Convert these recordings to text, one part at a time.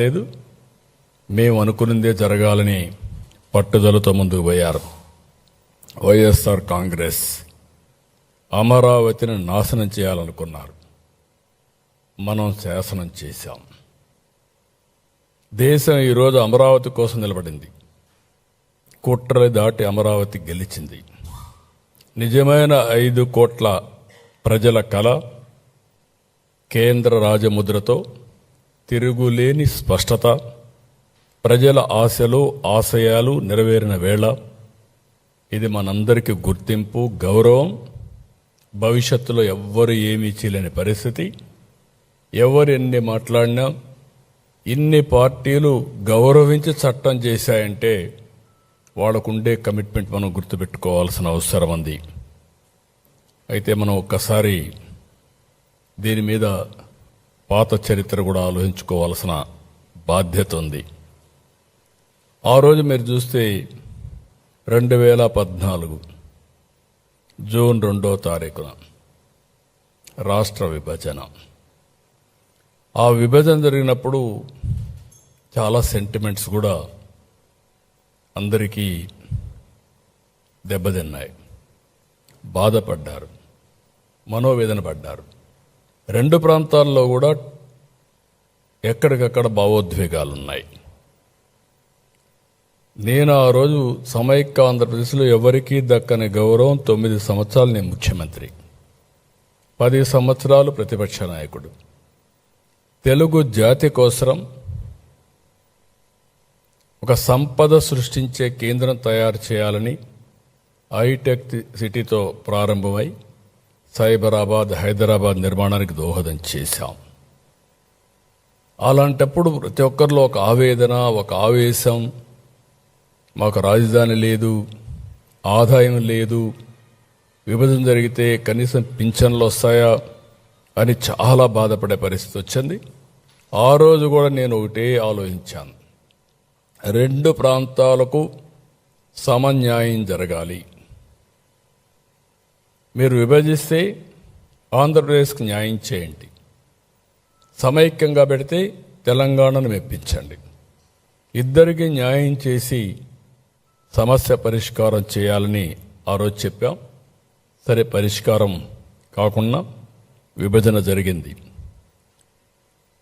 లేదు, మేము అనుకున్నదే జరగాలని పట్టుదలతో ముందుకు పోయారు. వైఎస్ఆర్ కాంగ్రెస్ అమరావతిని నాశనం చేయాలనుకున్నారు. మనం శాసనం చేశాం. దేశం ఈరోజు అమరావతి కోసం నిలబడింది. కుట్రలు దాటి అమరావతి గెలిచింది. నిజమైన 5 కోట్ల ప్రజల కల కేంద్ర రాజముద్రతో తిరుగులేని స్పష్టత, ప్రజల ఆశలు ఆశయాలు నెరవేరిన వేళ ఇది మనందరికీ గుర్తింపు, గౌరవం. భవిష్యత్తులో ఎవ్వరు ఏమీ చేయలేని పరిస్థితి. ఎవరు ఎన్ని మాట్లాడినా, ఇన్ని పార్టీలు గౌరవించి చట్టం చేశాయంటే వాళ్ళకుండే కమిట్మెంట్ మనం గుర్తుపెట్టుకోవాల్సిన అవసరం ఉంది. అయితే మనం ఒక్కసారి దీని మీద పాత చరిత్ర కూడా ఆలోచించుకోవాల్సిన బాధ్యత ఉంది. ఆ రోజు మీరు చూస్తే 2014 జూన్ 2వ తారీఖున రాష్ట్ర విభజన. ఆ విభజన జరిగినప్పుడు చాలా సెంటిమెంట్స్ కూడా అందరికీ దెబ్బతిన్నాయి. బాధపడ్డారు, మనోవేదన పడ్డారు. 2 ప్రాంతాల్లో కూడా ఎక్కడికక్కడ భావోద్వేగాలున్నాయి. నేను ఆ రోజు సమైక్య ఆంధ్రప్రదేశ్లో ఎవరికీ దక్కని గౌరవం. 9 సంవత్సరాలు నేను ముఖ్యమంత్రి, 10 సంవత్సరాలు ప్రతిపక్ష నాయకుడు. తెలుగు జాతి కోసం ఒక సంపద సృష్టించే కేంద్రం తయారు చేయాలని హైటెక్ సిటీతో ప్రారంభమై సైబరాబాద్, హైదరాబాద్ నిర్మాణానికి దోహదం చేశాం. అలాంటప్పుడు ప్రతి ఒక్కరిలో ఒక ఆవేదన, ఒక ఆవేశం. మాకు రాజధాని లేదు, ఆదాయం లేదు, విభజన జరిగితే కనీసం పింఛన్లు వస్తాయా అని చాలా బాధపడే పరిస్థితి వచ్చింది. ఆ రోజు కూడా నేను ఒకటే ఆలోచించాను, 2 ప్రాంతాలకు సమన్యాయం జరగాలి. మీరు విభజిస్తే ఆంధ్రప్రదేశ్కి న్యాయం చేయండి, సమైక్యంగా పెడితే తెలంగాణను మెప్పించండి. ఇద్దరికి న్యాయం చేసి సమస్య పరిష్కారం చేయాలని ఆ రోజు చెప్పాం. సరే, పరిష్కారం కాకుండా విభజన జరిగింది.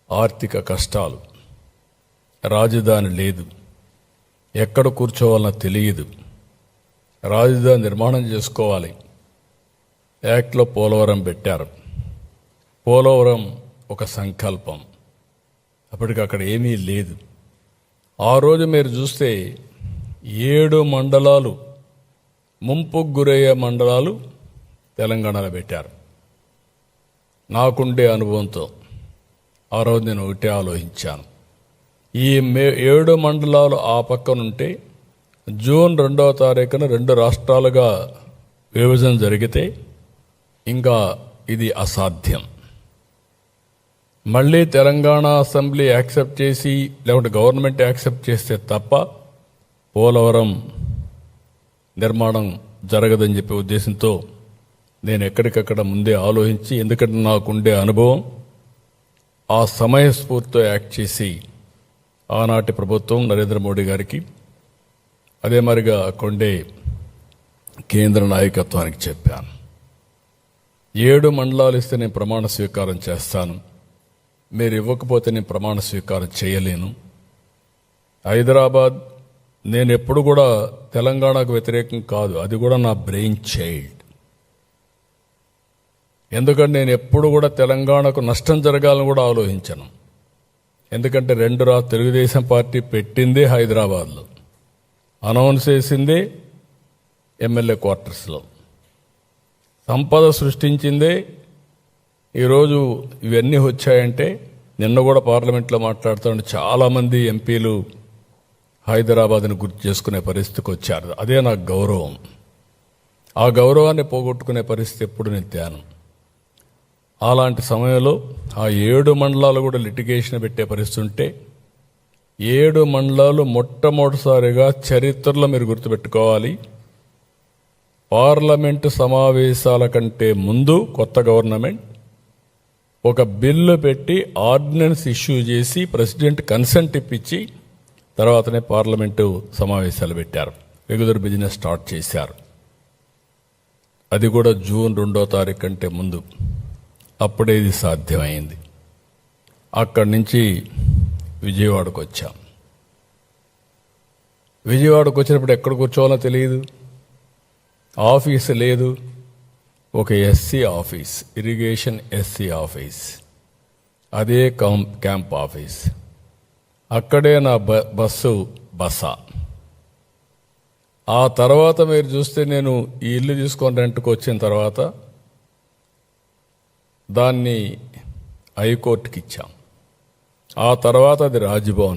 ఆర్థిక కష్టాలు, రాజధాని లేదు, ఎక్కడ కూర్చోవాలన్నా తెలియదు, రాజధాని నిర్మాణం చేసుకోవాలి. యాక్ట్లో పోలవరం పెట్టారు. పోలవరం ఒక సంకల్పం, అప్పటికి అక్కడ ఏమీ లేదు. ఆ రోజు మీరు చూస్తే 7 మండలాలు, ముంపుకు గురయ్యే మండలాలు తెలంగాణలో పెట్టారు. నాకుండే అనుభవంతో ఆ రోజు నేను ఒకటే ఆలోచించాను, ఈ 7 మండలాలు ఆ పక్కనుంటే జూన్ 2వ తారీఖున 2 రాష్ట్రాలుగా విభజన జరిగితే ఇంకా ఇది అసాధ్యం. మళ్ళీ తెలంగాణ అసెంబ్లీ యాక్సెప్ట్ చేసి, లేకుంటే గవర్నమెంట్ యాక్సెప్ట్ చేస్తే తప్ప పోలవరం నిర్మాణం జరగదని చెప్పే ఉద్దేశంతో నేను ఎక్కడికక్కడ ముందే ఆలోచించి, ఎందుకంటే నాకుండే అనుభవం, ఆ సమయస్ఫూర్తితో యాక్ట్ చేసి ఆనాటి ప్రభుత్వం నరేంద్ర మోడీ గారికి, అదే మరిగా కొండే కేంద్ర నాయకత్వానికి చెప్పాను, 7 మండలాలు ఇస్తే నేను ప్రమాణ స్వీకారం చేస్తాను, మీరు ఇవ్వకపోతే నేను ప్రమాణ స్వీకారం చేయలేను. హైదరాబాద్ నేను ఎప్పుడు కూడా తెలంగాణకు వ్యతిరేకం కాదు, అది కూడా నా బ్రెయిన్ చైల్డ్. ఎందుకంటే నేను ఎప్పుడు కూడా తెలంగాణకు నష్టం జరగాలని కూడా ఆలోచించను. ఎందుకంటే 2 తెలుగుదేశం పార్టీ పెట్టిందే హైదరాబాద్లో, అనౌన్స్ చేసిందే ఎమ్మెల్యే క్వార్టర్స్లో, సంపద సృష్టించిందే. ఈరోజు ఇవన్నీ వచ్చాయంటే, నిన్న కూడా పార్లమెంట్లో మాట్లాడుతుంటే చాలామంది ఎంపీలు హైదరాబాద్ని గుర్తు చేసుకునే పరిస్థితికి వచ్చారు. అదే నాకు గౌరవం. ఆ గౌరవాన్ని పోగొట్టుకునే పరిస్థితి ఎప్పుడు నేను తేను. అలాంటి సమయంలో ఆ 7 మండలాలు కూడా లిటిగేషన్ పెట్టే పరిస్థితి ఉంటే, 7 మండలాలు మొట్టమొదటిసారిగా చరిత్రలో మీరు గుర్తుపెట్టుకోవాలి, పార్లమెంటు సమావేశాల కంటే ముందు కొత్త గవర్నమెంట్ ఒక బిల్లు పెట్టి ఆర్డినెన్స్ ఇష్యూ చేసి ప్రెసిడెంట్ కన్సెంట్ ఇప్పించి తర్వాతనే పార్లమెంటు సమావేశాలు పెట్టారు. రెగ్యులర్ బిజినెస్ స్టార్ట్ చేశారు. అది కూడా జూన్ 2వ తారీఖు కంటే ముందు. అప్పుడే ఇది సాధ్యమైంది. అక్కడి నుంచి విజయవాడకు వచ్చాం. విజయవాడకు వచ్చినప్పుడు ఎక్కడ కూర్చోవాలో తెలియదు, ఆఫీసు లేదు. ఒక SC office, irrigation SC office, అదే క్యాంప్ ఆఫీస్. అక్కడే నా బస్సు బస. ఆ తర్వాత మీరు చూస్తే నేను ఈ ఇల్లు తీసుకొని రెంట్కి వచ్చిన తర్వాత దాన్ని హైకోర్టుకి ఇచ్చాం. ఆ తర్వాత అది రాజ్భవన్